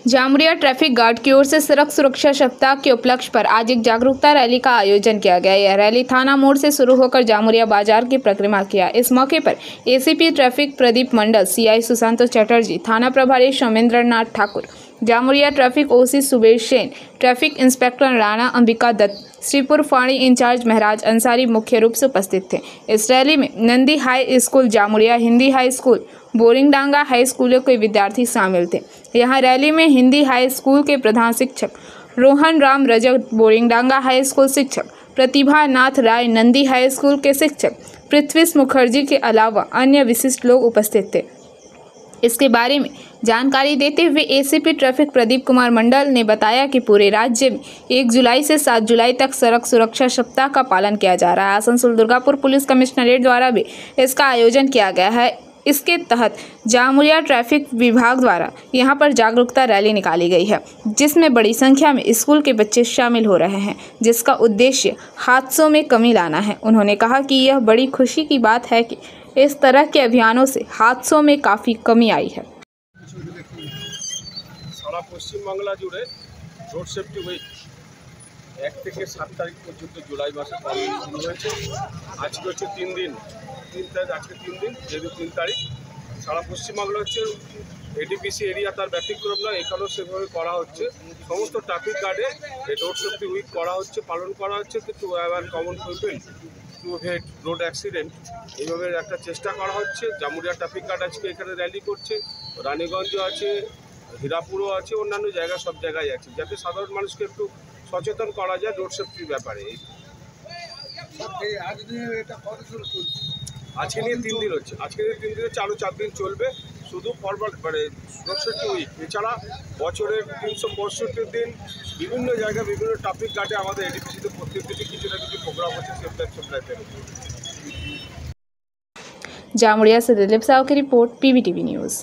Jamuria traffic guard की ओर से सड़क सुरक्षा सप्ताह के उपलक्ष्य पर आज एक जागरूकता रैली का आयोजन किया गया। यह रैली थाना मोड़ से शुरू होकर जामुरिया बाजार की परिक्रमा किया। इस मौके पर एसीपी ट्रैफिक प्रदीप मंडल, सीआई सुशांत चटर्जी, थाना प्रभारी सौमेंद्र नाथ ठाकुर, जामुरिया ट्रैफिक ओसी सुबेश सेन, ट्रैफिक इंस्पेक्टर राणा अंबिका दत्त, श्रीपुर फाड़ी इंचार्ज महराज अंसारी मुख्य रूप से उपस्थित थे। इस रैली में Nandi high school Jamuria, Hindi high school, बोरिंगडांगा high स्कूलों के विद्यार्थी शामिल थे। यहाँ रैली में हिंदी हाई स्कूल के प्रधान शिक्षक रोहन राम रजक, बोरिंगडांगा हाई स्कूल शिक्षक प्रतिभा नाथ राय, नंदी हाई स्कूल के शिक्षक पृथ्वीश मुखर्जी के अलावा अन्य विशिष्ट लोग उपस्थित थे। इसके बारे में जानकारी देते हुए एसीपी ट्रैफिक प्रदीप कुमार मंडल ने बताया कि पूरे राज्य में 1 जुलाई से 7 जुलाई तक सड़क सुरक्षा सप्ताह का पालन किया जा रहा है। आसनसोल दुर्गापुर पुलिस कमिश्नरेट द्वारा भी इसका आयोजन किया गया है। इसके तहत जामुरिया ट्रैफिक विभाग द्वारा यहां पर जागरूकता रैली निकाली गई है, जिसमें बड़ी संख्या में स्कूल के बच्चे शामिल हो रहे हैं, जिसका उद्देश्य हादसों में कमी लाना है। उन्होंने कहा कि यह बड़ी खुशी की बात है कि इस तरह के अभियानों से हादसों में काफ़ी कमी आई है। सारा पश्चिम बांगला जुड़े रोड सेफ्टी वीक 1 থেকে 7 তারিখ পর্যন্ত জুলাই মাসে পালন শুরু হয়েছে। আজকে হচ্ছে 3 দিন, আজকে 3 দিন, যেহেতু 3 তারিখ সারা পশ্চিমবাংলা হচ্ছে এডিপিসি এরিয়া তার ব্যতিক্রম না, এখানেও সেভাবে করা হচ্ছে। সমস্ত ট্রাফিক গার্ডে এই রোড সেফটি উইক করা হচ্ছে, পালন করা হচ্ছে to aware common people to head road accident, এইভাবে একটা চেষ্টা করা হচ্ছে। জামুরিয়া ট্রাফিক গার্ড আজকে এখানে র্যালি করছে, রানীগঞ্জ আছে, হীরাপুরও আছে, অন্যান্য জায়গা সব জায়গায় আছে, যাতে সাধারণ মানুষকে একটু সচেতন করা যায় রোড সেফটির ব্যাপারে। আজকে নিয়ে 3 দিন হচ্ছে, আজকে নিয়ে 3 দিন হচ্ছে, আরও 4 দিন চলবে। শুধু ফরওয়ার্ড মানে রোড সেফটি উইক এছাড়া বছরের 365 দিন বিভিন্ন জায়গায় বিভিন্ন ট্রাফিক গার্ডে আমাদের এডিপিসিতে প্রত্যেক দিনই কিছু না কিছু প্রোগ্রাম হচ্ছে সেফ লাইফ সাপ্লাইতে। जामुरिया से दिलीप साव की रिपोर्ट, पीवीटीवी न्यूज़।